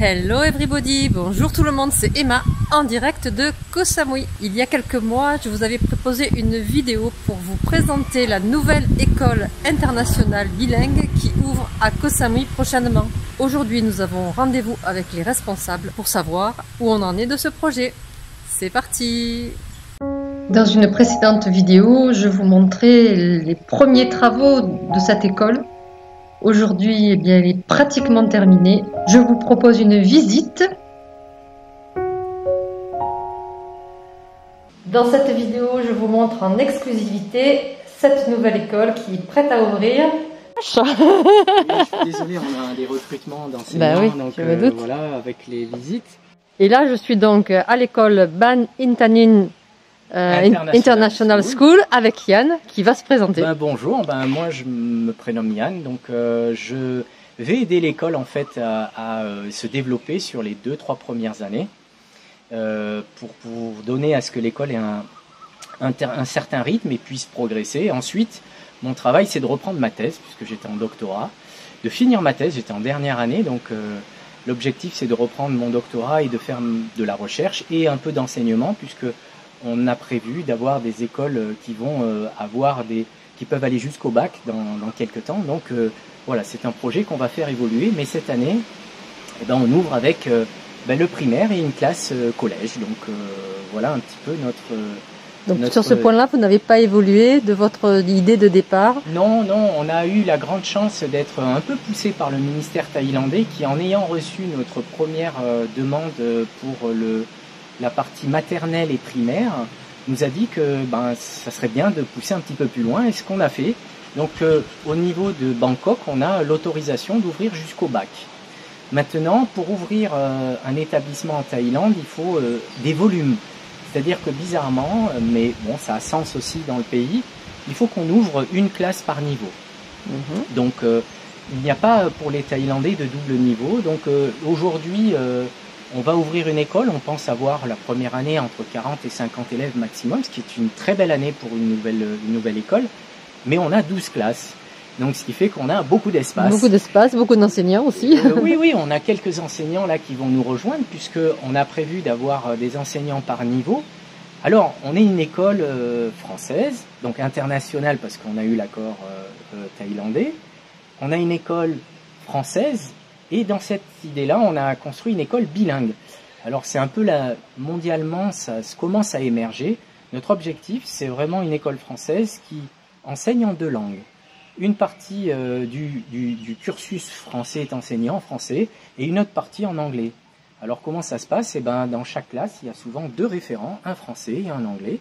Hello everybody, bonjour tout le monde, c'est Emma en direct de Koh Samui. Il y a quelques mois, je vous avais proposé une vidéo pour vous présenter la nouvelle école internationale bilingue qui ouvre à Koh Samui prochainement. Aujourd'hui, nous avons rendez-vous avec les responsables pour savoir où on en est de ce projet. C'est parti! Dans une précédente vidéo, je vous montrais les premiers travaux de cette école. Aujourd'hui, eh bien, elle est pratiquement terminée. Je vous propose une visite. Dans cette vidéo, je vous montre en exclusivité cette nouvelle école qui est prête à ouvrir. Je suis désolé, on a des recrutements d'enseignants, oui, donc je me doute. voilà, avec les visites. Et là, je suis donc à l'école Ban Intanin International School avec Yann qui va se présenter. Bonjour, moi je me prénomme Yann, donc je vais aider l'école en fait à se développer sur les 2-3 premières années pour donner à ce que l'école ait un certain rythme et puisse progresser. Ensuite, mon travail c'est de reprendre ma thèse puisque j'étais en doctorat, de finir ma thèse, j'étais en dernière année, donc l'objectif c'est de reprendre mon doctorat et de faire de la recherche et un peu d'enseignement puisque on a prévu d'avoir des écoles qui vont qui peuvent aller jusqu'au bac dans quelques temps. Donc voilà, c'est un projet qu'on va faire évoluer. Mais cette année, on ouvre avec le primaire et une classe collège. Donc voilà un petit peu notre... Sur ce point-là, vous n'avez pas évolué de votre idée de départ? Non, on a eu la grande chance d'être un peu poussé par le ministère thaïlandais qui, en ayant reçu notre première demande pour la partie maternelle et primaire, nous a dit que ça serait bien de pousser un petit peu plus loin, et ce qu'on a fait. Donc au niveau de Bangkok, on a l'autorisation d'ouvrir jusqu'au bac. Maintenant, pour ouvrir un établissement en Thaïlande, il faut des volumes. C'est-à-dire que bizarrement, mais bon, ça a sens aussi dans le pays, il faut qu'on ouvre une classe par niveau. Donc il n'y a pas pour les Thaïlandais de double niveau. Donc aujourd'hui, on va ouvrir une école, on pense avoir la première année entre 40 et 50 élèves maximum, ce qui est une très belle année pour une nouvelle école, mais on a 12 classes, donc ce qui fait qu'on a beaucoup d'espace. Beaucoup d'espace, beaucoup d'enseignants aussi. Oui, on a quelques enseignants là qui vont nous rejoindre, puisqu'on a prévu d'avoir des enseignants par niveau. Alors, on est une école française, donc internationale parce qu'on a eu l'accord thaïlandais. On a une école française, et dans cette idée-là, on a construit une école bilingue. Alors c'est un peu mondialement, ça commence à émerger. Notre objectif, c'est vraiment une école française qui enseigne en 2 langues. Une partie du cursus français est enseignée en français et une autre partie en anglais. Alors comment ça se passe? Dans chaque classe, il y a souvent 2 référents, un français et un anglais.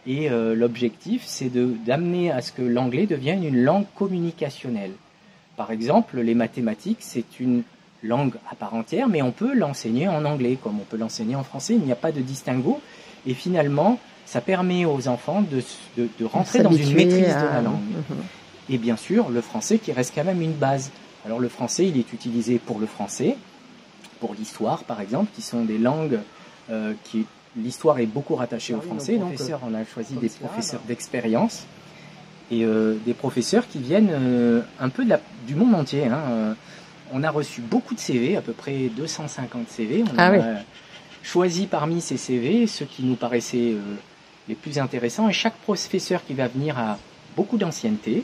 L'objectif, c'est d'amener à ce que l'anglais devienne une langue communicationnelle. Par exemple, les mathématiques, c'est une langue à part entière, mais on peut l'enseigner en anglais, comme on peut l'enseigner en français. Il n'y a pas de distinguo. Et finalement, ça permet aux enfants de rentrer dans une maîtrise de la langue. Et bien sûr, le français qui reste quand même une base. Alors le français, il est utilisé pour le français, pour l'histoire par exemple, qui sont des langues l'histoire est beaucoup rattachée au français. Donc on a choisi des professeurs d'expérience. Et des professeurs qui viennent un peu du monde entier. On a reçu beaucoup de CV, à peu près 250 CV. On a choisi parmi ces CV ceux qui nous paraissaient les plus intéressants. Et chaque professeur qui va venir a beaucoup d'ancienneté.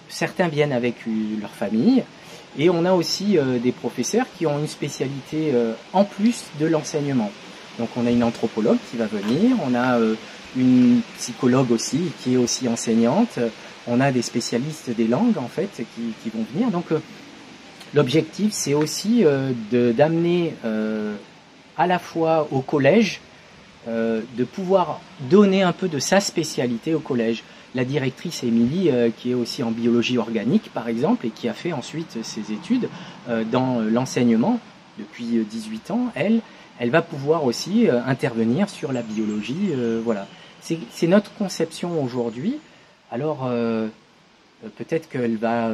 Certains viennent avec leur famille. Et on a aussi des professeurs qui ont une spécialité en plus de l'enseignement. Donc on a une anthropologue qui va venir, on a une psychologue aussi qui est aussi enseignante, on a des spécialistes des langues en fait qui vont venir. Donc l'objectif c'est aussi d'amener à la fois au collège, de pouvoir donner un peu de sa spécialité au collège. La directrice Émilie qui est aussi en biologie organique par exemple et qui a fait ensuite ses études dans l'enseignement depuis 18 ans, elle va pouvoir aussi intervenir sur la biologie, voilà. C'est notre conception aujourd'hui. Alors, peut-être qu'elle va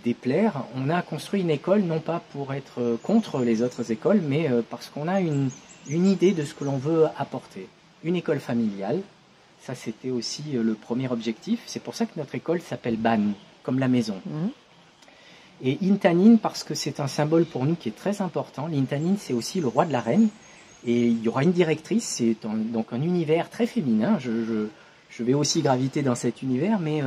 déplaire. On a construit une école, non pas pour être contre les autres écoles, mais parce qu'on a une idée de ce que l'on veut apporter. Une école familiale, ça c'était aussi le premier objectif. C'est pour ça que notre école s'appelle Ban, comme la maison. Et Intanin, parce que c'est un symbole pour nous qui est très important, l'Intanin c'est aussi le roi de l'arène, et il y aura une directrice, c'est donc un univers très féminin, je vais aussi graviter dans cet univers, mais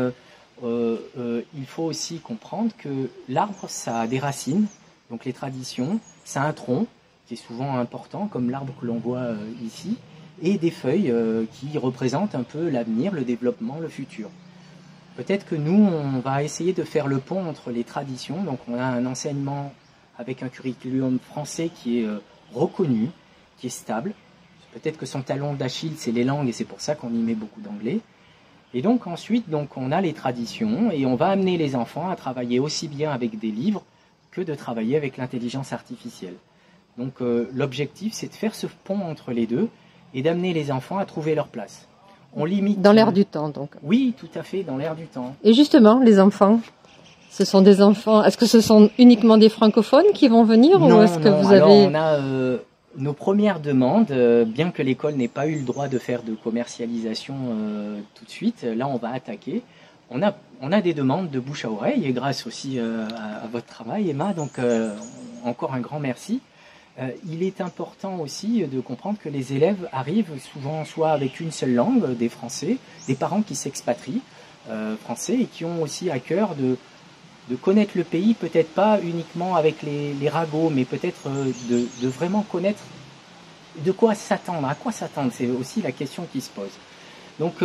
il faut aussi comprendre que l'arbre ça a des racines, donc les traditions, ça a un tronc qui est souvent important, comme l'arbre que l'on voit ici, et des feuilles qui représentent un peu l'avenir, le développement, le futur. Peut-être que nous, on va essayer de faire le pont entre les traditions. Donc on a un enseignement avec un curriculum français qui est reconnu, qui est stable. Peut-être que son talon d'Achille, c'est les langues et c'est pour ça qu'on y met beaucoup d'anglais. Et donc ensuite, donc, on a les traditions et on va amener les enfants à travailler aussi bien avec des livres que de travailler avec l'intelligence artificielle. Donc l'objectif, c'est de faire ce pont entre les deux et d'amener les enfants à trouver leur place. On limite. Dans l'air du temps, donc. Oui, tout à fait, dans l'air du temps. Et justement, les enfants, ce sont des enfants. Est-ce que ce sont uniquement des francophones qui vont venir non, ou est-ce que vous alors, avez on a nos premières demandes, bien que l'école n'ait pas eu le droit de faire de commercialisation tout de suite. Là, on va attaquer. On a des demandes de bouche à oreille et grâce aussi à votre travail, Emma. Donc, encore un grand merci. Il est important aussi de comprendre que les élèves arrivent souvent soit avec une seule langue, des Français, des parents qui s'expatrient français et qui ont aussi à cœur de connaître le pays, peut-être pas uniquement avec les ragots, mais peut-être de vraiment connaître de quoi s'attendre, à quoi s'attendre, c'est aussi la question qui se pose. Donc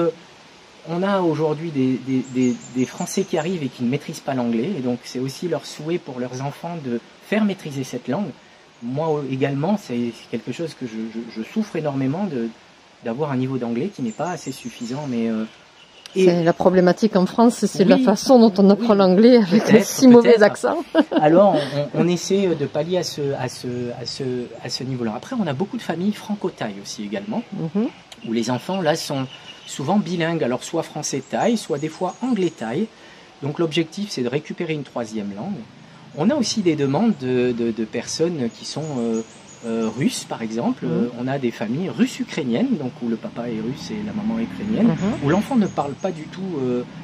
on a aujourd'hui des Français qui arrivent et qui ne maîtrisent pas l'anglais, et donc c'est aussi leur souhait pour leurs enfants de faire maîtriser cette langue. Moi également, c'est quelque chose que je souffre énormément d'avoir un niveau d'anglais qui n'est pas assez suffisant. Mais c'est la problématique en France, c'est la façon dont on apprend l'anglais avec un si mauvais accent. Alors on essaie de pallier à ce niveau-là. Après, on a beaucoup de familles franco-thaï aussi également, où les enfants là sont souvent bilingues, alors soit français-thaï, soit des fois anglais-thaï. Donc l'objectif, c'est de récupérer une troisième langue. On a aussi des demandes de personnes qui sont russes, par exemple. On a des familles russes-ukrainiennes, donc où le papa est russe et la maman est ukrainienne, où l'enfant ne parle pas du tout,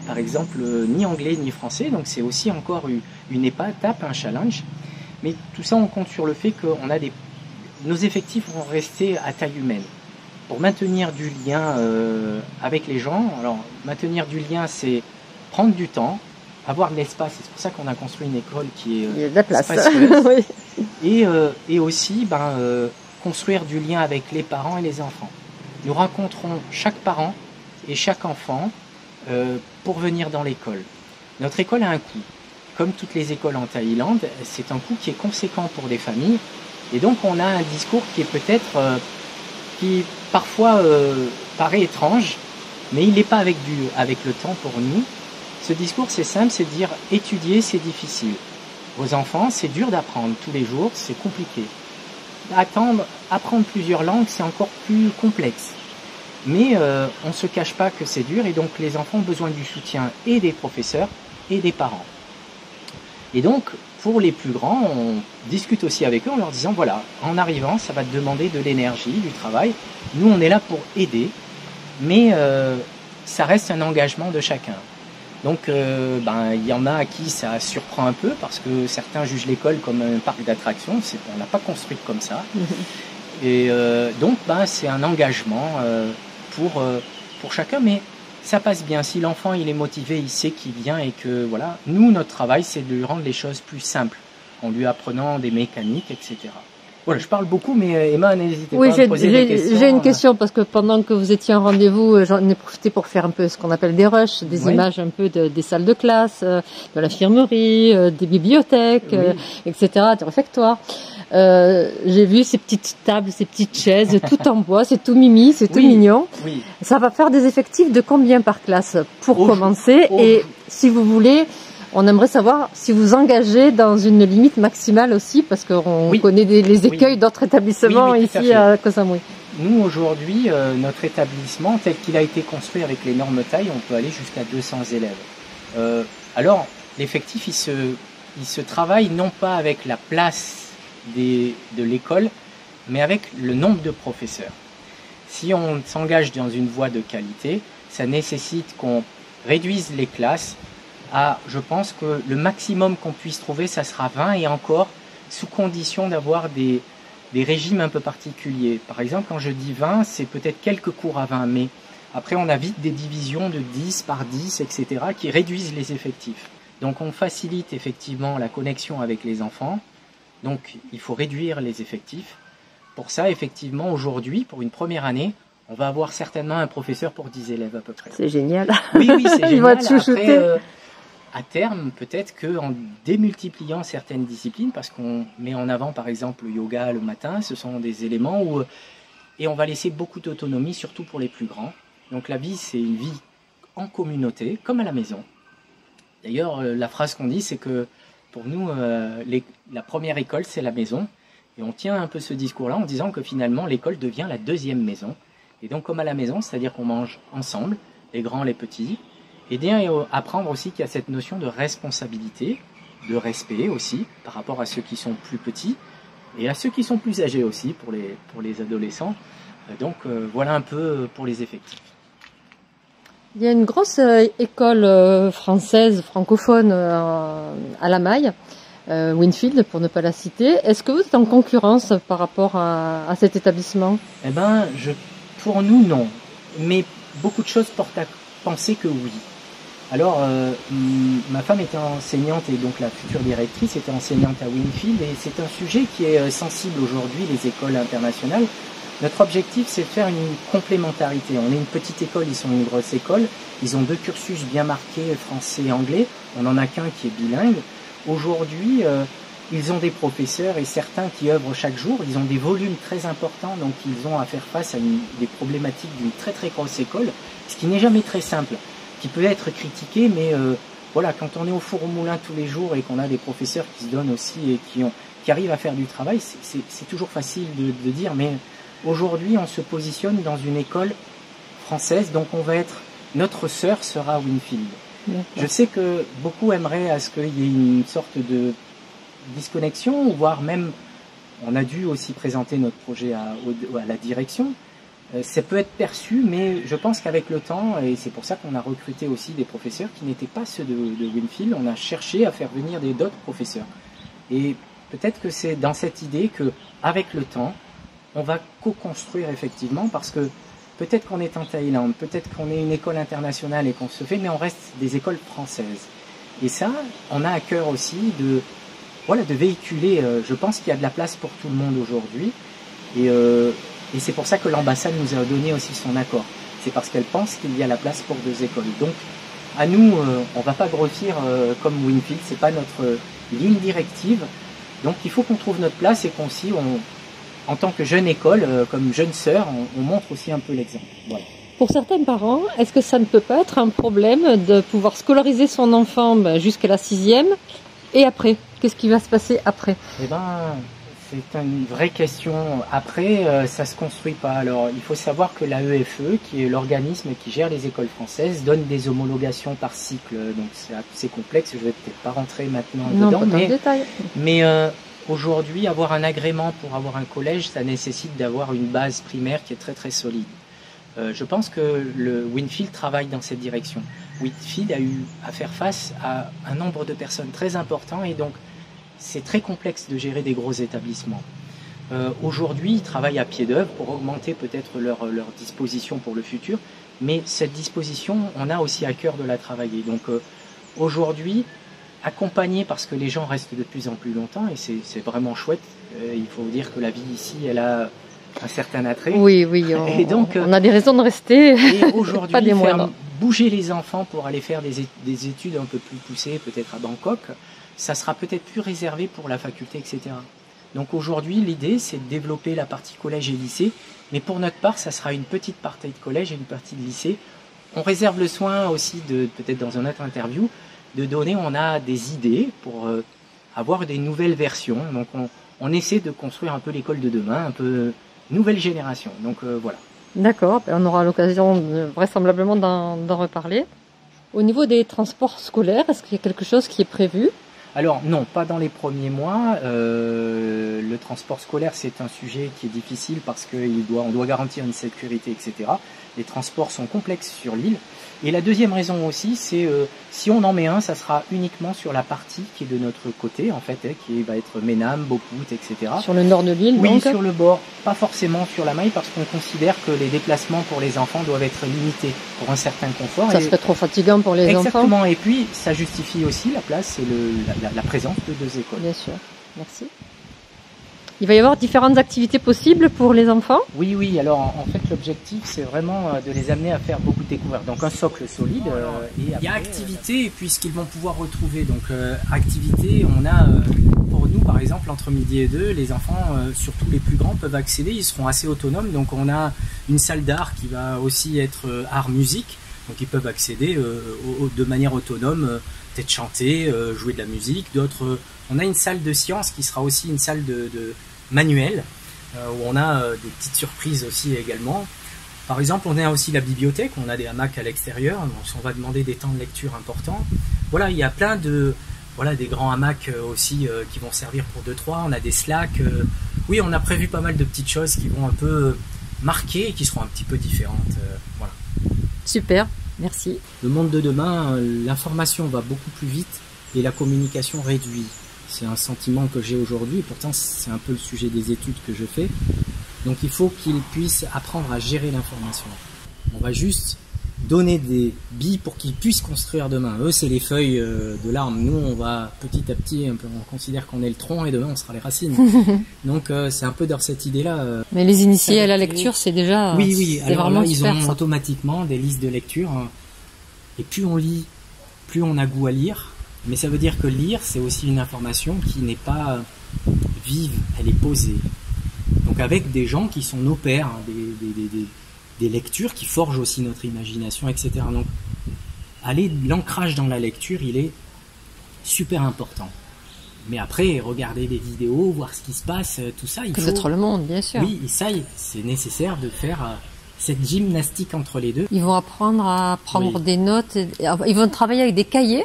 par exemple, ni anglais ni français. Donc c'est aussi encore une étape, un challenge. Mais tout ça, on compte sur le fait qu'on a nos effectifs vont rester à taille humaine. Pour maintenir du lien avec les gens, alors maintenir du lien, c'est prendre du temps, avoir de l'espace, c'est pour ça qu'on a construit une école qui est il y a de la place. spacieuse. Oui. Et aussi construire du lien avec les parents et les enfants. Nous rencontrons chaque parent et chaque enfant pour venir dans l'école. Notre école a un coût. Comme toutes les écoles en Thaïlande, c'est un coût qui est conséquent pour des familles. Et donc on a un discours qui est peut-être, qui parfois paraît étrange, mais il n'est pas avec le temps pour nous. Ce discours, c'est simple, c'est de dire étudier, c'est difficile. Aux enfants, c'est dur d'apprendre tous les jours, c'est compliqué. Apprendre plusieurs langues, c'est encore plus complexe. Mais on ne se cache pas que c'est dur et donc les enfants ont besoin du soutien et des professeurs et des parents. Et donc, pour les plus grands, on discute aussi avec eux en leur disant, voilà, en arrivant, ça va te demander de l'énergie, du travail. Nous, on est là pour aider, mais ça reste un engagement de chacun. Donc, il y en a à qui ça surprend un peu parce que certains jugent l'école comme un parc d'attractions. On n'a pas construit comme ça. Et donc, c'est un engagement pour chacun, mais ça passe bien. Si l'enfant il est motivé, il sait qu'il vient et que voilà. Nous, notre travail, c'est de lui rendre les choses plus simples en lui apprenant des mécaniques, etc. Voilà, je parle beaucoup, mais Emma, n'hésitez pas à me poser des questions. J'ai une question parce que pendant que vous étiez en rendez-vous, j'en ai profité pour faire un peu ce qu'on appelle des rushs, des images un peu des salles de classe, de l'infirmerie, des bibliothèques, etc., des réfectoires. J'ai vu ces petites tables, ces petites chaises, tout en bois, c'est tout mimi, c'est tout mignon. Oui. Ça va faire des effectifs de combien par classe pour commencer? Et si vous voulez, on aimerait savoir si vous engagez dans une limite maximale aussi, parce qu'on connaît les écueils d'autres établissements ici à Koh Samui. Nous, aujourd'hui, notre établissement, tel qu'il a été construit avec les normes taille, on peut aller jusqu'à 200 élèves. Alors, l'effectif, il se travaille non pas avec la place de l'école, mais avec le nombre de professeurs. Si on s'engage dans une voie de qualité, ça nécessite qu'on réduise les classes je pense que le maximum qu'on puisse trouver, ça sera 20 et encore sous condition d'avoir des régimes un peu particuliers. Par exemple, quand je dis 20, c'est peut-être quelques cours à 20, mais après on a vite des divisions de 10 par 10, etc. qui réduisent les effectifs. Donc on facilite effectivement la connexion avec les enfants, donc il faut réduire les effectifs. Pour ça, effectivement, aujourd'hui, pour une première année, on va avoir certainement un professeur pour 10 élèves à peu près. C'est génial. Oui, c'est génial. Il va être chouchouté. Après, à terme, peut-être qu'en démultipliant certaines disciplines, parce qu'on met en avant par exemple le yoga le matin, ce sont des éléments où... Et on va laisser beaucoup d'autonomie, surtout pour les plus grands. Donc la vie, c'est une vie en communauté, comme à la maison. D'ailleurs, la phrase qu'on dit, c'est que pour nous, la première école, c'est la maison. Et on tient un peu ce discours-là en disant que finalement, l'école devient la deuxième maison. Et donc comme à la maison, c'est-à-dire qu'on mange ensemble, les grands, les petits. Et bien apprendre aussi qu'il y a cette notion de responsabilité, de respect aussi, par rapport à ceux qui sont plus petits, et à ceux qui sont plus âgés aussi, pour les adolescents. Donc voilà un peu pour les effectifs. Il y a une grosse école française, francophone à La Maille, Winfield pour ne pas la citer. Est-ce que vous êtes en concurrence par rapport à cet établissement? Eh ben, pour nous, non. Mais beaucoup de choses portent à penser que oui. Alors, ma femme était enseignante et donc la future directrice était enseignante à Winfield et c'est un sujet qui est sensible aujourd'hui, les écoles internationales. Notre objectif, c'est de faire une complémentarité. On est une petite école, ils sont une grosse école. Ils ont 2 cursus bien marqués, français et anglais. On n'en a qu'un qui est bilingue. Aujourd'hui, ils ont des professeurs et certains qui œuvrent chaque jour. Ils ont des volumes très importants, donc ils ont à faire face à des problématiques d'une très très grosse école, ce qui n'est jamais très simple, qui peut être critiqué, mais voilà, quand on est au four au moulin tous les jours et qu'on a des professeurs qui se donnent aussi et qui arrivent à faire du travail, c'est toujours facile de dire, mais aujourd'hui on se positionne dans une école française, donc on va être, notre sœur sera Winfield. Je sais que beaucoup aimeraient à ce qu'il y ait une sorte de disconnexion, voire même, on a dû aussi présenter notre projet à la direction. Ça peut être perçu, mais je pense qu'avec le temps, et c'est pour ça qu'on a recruté aussi des professeurs qui n'étaient pas ceux de Winfield, on a cherché à faire venir d'autres professeurs. Et peut-être que c'est dans cette idée qu'avec le temps, on va co-construire effectivement, parce que peut-être qu'on est en Thaïlande, peut-être qu'on est une école internationale et qu'on se fait, mais on reste des écoles françaises. Et ça, on a à cœur aussi de véhiculer, je pense qu'il y a de la place pour tout le monde aujourd'hui. Et c'est pour ça que l'ambassade nous a donné aussi son accord. C'est parce qu'elle pense qu'il y a la place pour 2 écoles. Donc, à nous, on ne va pas grossir comme Winfield, c'est pas notre ligne directive. Donc, il faut qu'on trouve notre place et qu'aussi, en tant que jeune école, comme jeune sœur, on montre aussi un peu l'exemple. Voilà. Pour certains parents, est-ce que ça ne peut pas être un problème de pouvoir scolariser son enfant jusqu'à la 6e et après? Qu'est-ce qui va se passer après? Eh ben, c'est une vraie question. Après, ça se construit pas. Alors, il faut savoir que l'AEFE, qui est l'organisme qui gère les écoles françaises, donne des homologations par cycle. Donc, c'est assez complexe. Je vais peut-être pas rentrer maintenant dedans. Pas dans le détail. Mais aujourd'hui, avoir un agrément pour avoir un collège, ça nécessite d'avoir une base primaire qui est très très solide. Je pense que le Winfield travaille dans cette direction. Winfield a eu à faire face à un nombre de personnes très important et donc c'est très complexe de gérer des gros établissements. Aujourd'hui, ils travaillent à pied d'œuvre pour augmenter peut-être leur disposition pour le futur, mais cette disposition, on a aussi à cœur de la travailler. Donc aujourd'hui, accompagner parce que les gens restent de plus en plus longtemps et c'est vraiment chouette. Il faut dire que la vie ici, elle a un certain attrait. Oui, et donc, on a des raisons de rester. Et aujourd'hui, pas des faire moindres. Bouger les enfants pour aller faire des études un peu plus poussées, peut-être à Bangkok, ça sera peut-être plus réservé pour la faculté, etc. Donc aujourd'hui, l'idée, c'est de développer la partie collège et lycée, mais pour notre part, ça sera une petite partie de collège et une partie de lycée. On réserve le soin aussi, peut-être dans une autre interview, de donner, on a des idées pour avoir des nouvelles versions. Donc on essaie de construire un peu l'école de demain, un peu nouvelle génération. Donc voilà. D'accord, on aura l'occasion vraisemblablement d'en reparler. Au niveau des transports scolaires, est-ce qu'il y a quelque chose qui est prévu? Alors non, pas dans les premiers mois. Le le transport scolaire, c'est un sujet qui est difficile parce qu'on doit garantir une sécurité, etc. Les transports sont complexes sur l'île. Et la deuxième raison aussi, c'est si on en met un, ça sera uniquement sur la partie qui est de notre côté, en fait, qui va être Ménam, Beaupout, etc. Sur le nord de l'île, oui, donc. sur le bord, pas forcément sur la maille, parce qu'on considère que les déplacements pour les enfants doivent être limités pour un certain confort. Ça serait trop fatigant pour les enfants. Exactement, et puis ça justifie aussi la place et la présence de 2 écoles. Bien sûr, merci. Il va y avoir différentes activités possibles pour les enfants? Oui, oui, alors en fait l'objectif c'est vraiment de les amener à faire beaucoup de découvertes. Donc un socle solide. Et après, il y a activité et puis ce qu'ils vont pouvoir retrouver. Donc activité, on a pour nous par exemple entre midi et 2, les enfants, surtout les plus grands, peuvent accéder, ils seront assez autonomes. Donc on a une salle d'art qui va aussi être art-musique. Donc ils peuvent accéder de manière autonome, peut-être chanter, jouer de la musique. D'autres, on a une salle de sciences qui sera aussi une salle de manuel, où on a des petites surprises aussi également. Par exemple, on a aussi la bibliothèque, on a des hamacs à l'extérieur, donc on va demander des temps de lecture importants. Voilà, il y a plein de... Voilà, des grands hamacs aussi qui vont servir pour 2-3, on a des slacks. Oui, on a prévu pas mal de petites choses qui vont un peu marquer et qui seront un petit peu différentes. Voilà. Super, merci. Le monde de demain, l'information va beaucoup plus vite et la communication réduit. C'est un sentiment que j'ai aujourd'hui, et pourtant c'est un peu le sujet des études que je fais. Donc il faut qu'ils puissent apprendre à gérer l'information. On va juste donner des billes pour qu'ils puissent construire demain. Eux, c'est les feuilles de l'arbre. Nous, on va petit à petit, on considère qu'on est le tronc et demain on sera les racines. Donc c'est un peu dans cette idée-là. Mais les initiés à la lecture, c'est déjà... Oui, oui. Alors vraiment là, ils super, ont ça. automatiquement des listes de lecture. Et plus on lit, plus on a goût à lire. Mais ça veut dire que lire, c'est aussi une information qui n'est pas vive, elle est posée. Donc avec des gens qui sont nos pairs, hein, des lectures qui forgent aussi notre imagination, etc. Donc l'ancrage dans la lecture, il est super important. Mais après, regarder des vidéos, voir ce qui se passe, tout ça, il faut... Connaître le monde, bien sûr. Oui, et ça, c'est nécessaire de faire cette gymnastique entre les deux. Ils vont apprendre à prendre des notes. Ils vont travailler avec des cahiers.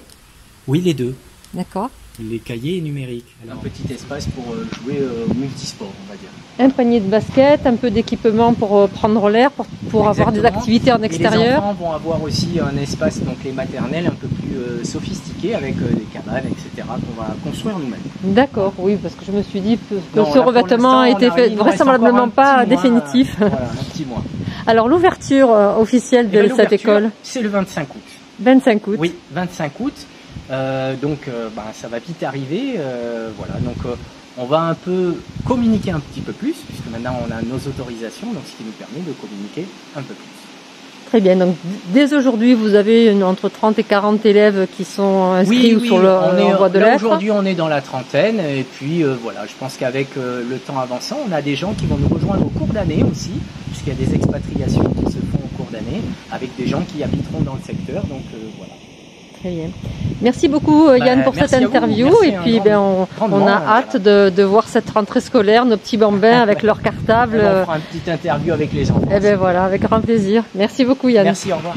Oui, les deux. D'accord. Les cahiers numériques. Un petit espace pour jouer au multisport, on va dire. Un panier de basket, un peu d'équipement pour prendre l'air, pour avoir des activités en extérieur. Et les enfants vont avoir aussi un espace, donc les maternelles, un peu plus sophistiqué, avec des cabanes, etc., qu'on va construire nous-mêmes. D'accord, oui, parce que je me suis dit que Non, ce là, revêtement a été fait vraisemblablement pas définitif. Voilà, un petit mois. Alors l'ouverture officielle de cette école? C'est le 25 août. 25 août. Oui, 25 août. Donc ça va vite arriver, voilà, donc on va un peu communiquer un petit peu plus, puisque maintenant on a nos autorisations, donc ce qui nous permet de communiquer un peu plus. Très bien, donc dès aujourd'hui vous avez entre 30 et 40 élèves qui sont inscrits oui, sur le voie de lettres. Aujourd'hui on est dans la trentaine, et puis voilà, je pense qu'avec le temps avançant, on a des gens qui vont nous rejoindre au cours d'année aussi, puisqu'il y a des expatriations qui se font au cours d'année, avec des gens qui habiteront dans le secteur, donc voilà. Très bien. Merci beaucoup Yann pour cette interview et puis on a hâte de voir cette rentrée scolaire, nos petits bambins avec leur cartable. On fera une petite interview avec les enfants. Et bien voilà, avec grand plaisir. Merci beaucoup Yann. Merci, au revoir.